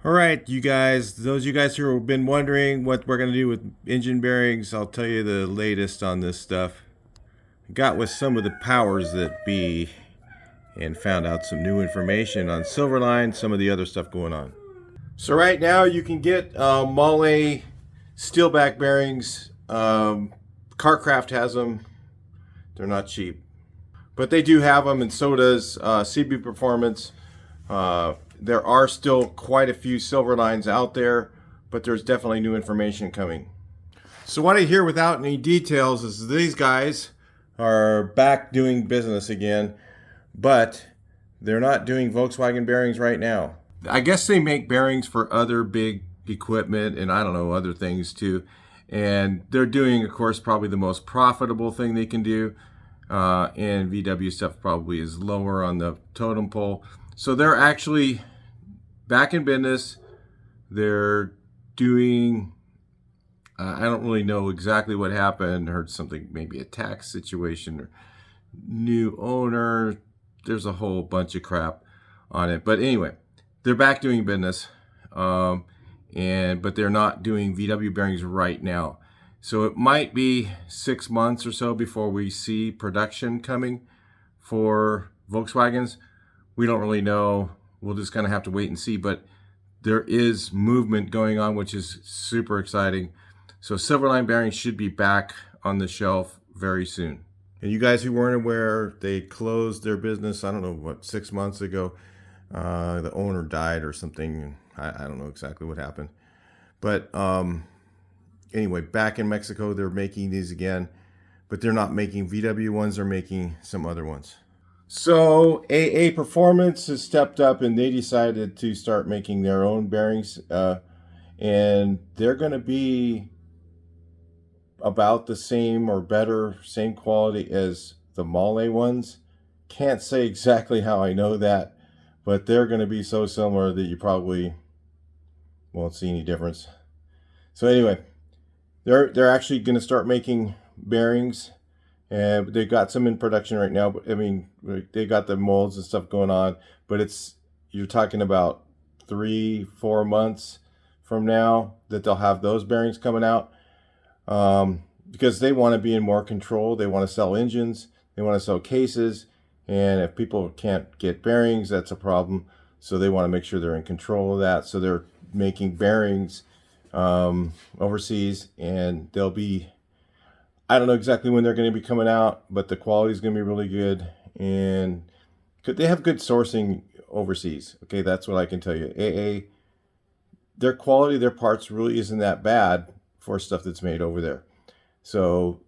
All right, you guys, those of you guys who have been wondering what we're going to do with engine bearings, I'll tell you the latest on this stuff. Got with some of the powers that be and found out some new information on Silverline, some of the other stuff going on. So right now you can get Mahle steelback bearings. Carcraft has them. They're not cheap, but they do have them, and so does CB Performance. There are still quite a few Silverlines out there, but there's definitely new information coming. So what I hear without any details is these guys are back doing business again, but they're not doing Volkswagen bearings right now. I guess they make bearings for other big equipment and I don't know, other things too. And they're doing, of course, probably the most profitable thing they can do. And VW stuff probably is lower on the totem pole. So they're actually back in business. They're doing, I don't really know exactly what happened. Heard something, maybe a tax situation or new owner. There's a whole bunch of crap on it. But anyway, they're back doing business. But they're not doing VW bearings right now. So it might be 6 months or so before we see production coming for Volkswagens. We don't really know. We'll just kind of have to wait and see. But there is movement going on, which is super exciting. So Silverline bearings should be back on the shelf very soon. And you guys who weren't aware, they closed their business, I don't know, what, 6 months ago. The owner died or something. I don't know exactly what happened. But anyway, back in Mexico, they're making these again. But they're not making VW ones, they're making some other ones. So AA Performance has stepped up and they decided to start making their own bearings. And they're going to be about the same or better, same quality as the Mahle ones. Can't say exactly how I know that, but they're going to be so similar that you probably won't see any difference. So anyway, they're actually going to start making bearings, and they got some in production right now. But I mean, they got the molds and stuff going on, but you're talking about 3-4 months from now that they'll have those bearings coming out. Because they want to be in more control. They want to sell engines. They want to sell cases. And if people can't get bearings, that's a problem. So they want to make sure they're in control of that. So they're making bearings overseas. And they'll be, I don't know exactly when they're going to be coming out, but the quality is going to be really good. And they have good sourcing overseas. Okay, that's what I can tell you. AA, their quality, their parts really isn't that bad for stuff that's made over there. So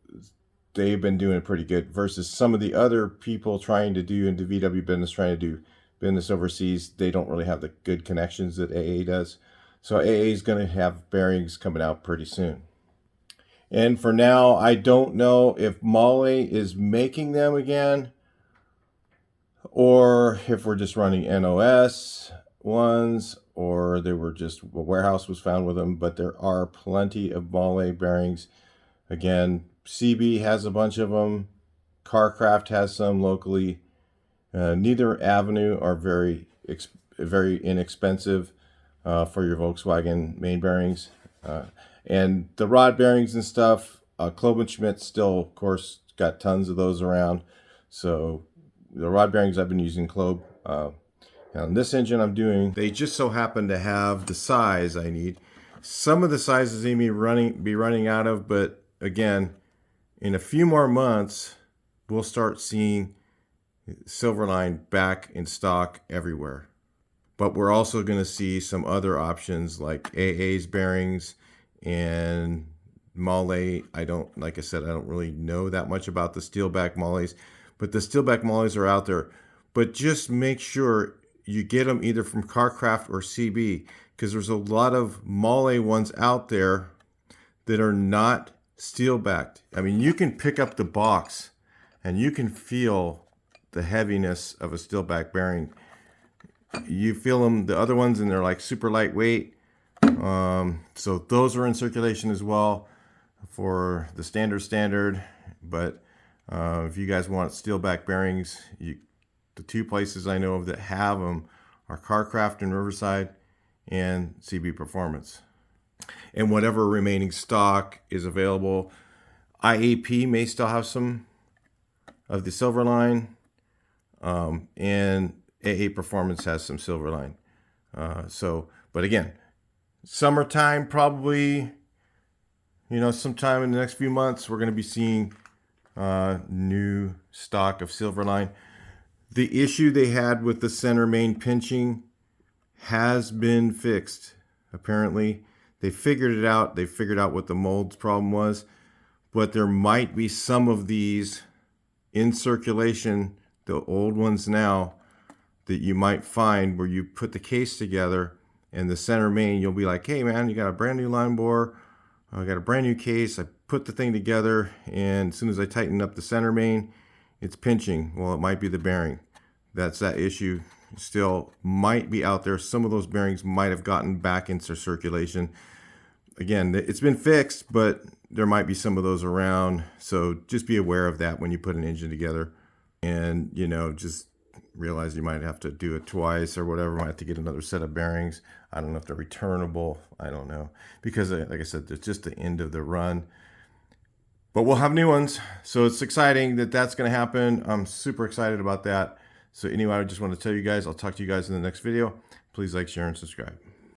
they've been doing it pretty good versus some of the other people trying to do into VW business, trying to do business overseas. They don't really have the good connections that AA does. So AA is going to have bearings coming out pretty soon. And for now, I don't know if Mahle is making them again or if we're just running NOS ones, or they were just, a warehouse was found with them, but there are plenty of Mahle bearings. Again, CB has a bunch of them. Carcraft has some locally. Neither avenue are very inexpensive for your Volkswagen main bearings. And the rod bearings and stuff, Klobenschmidt still, of course, got tons of those around. So the rod bearings I've been using Klob. On this engine I'm doing, they just so happen to have the size I need. Some of the sizes they may be running out of, but again, in a few more months, we'll start seeing Silverline back in stock everywhere. But we're also going to see some other options like AA's bearings and Mahle. Like I said, I don't really know that much about the steelback Mahles, but the steelback Mahles are out there. But just make sure you get them either from Carcraft or CB, because there's a lot of Mahle ones out there that are not steel backed. I mean, you can pick up the box and you can feel the heaviness of a steel back bearing. You feel them, the other ones, and they're like super lightweight. So those are in circulation as well for the standard. But if you guys want steel back bearings, the two places I know of that have them are Carcraft and Riverside. and CB Performance. And whatever remaining stock is available, IAP may still have some of the Silverline, and AA Performance has some Silverline. But again, summertime probably, sometime in the next few months, we're going to be seeing new stock of Silverline. The issue they had with the center main pinching has been fixed. Apparently, they figured it out. They figured out what the mold's problem was, but there might be some of these in circulation, the old ones now, that you might find where you put the case together and the center main, you'll be like, hey man, you got a brand new line bore, I got a brand new case, I put the thing together, and as soon as I tighten up the center main, it's pinching. Well, it might be the bearing. That's that issue. Still might be out there. Some of those bearings might have gotten back into circulation. Again, it's been fixed, but there might be some of those around. So just be aware of that when you put an engine together, and just realize you might have to do it twice or whatever. Might have to get another set of bearings. I don't know if they're returnable. I don't know, because like I said, it's just the end of the run. But we'll have new ones, so it's exciting that that's going to happen. I'm super excited about that. So anyway, I just want to tell you guys, I'll talk to you guys in the next video. Please like, share, and subscribe.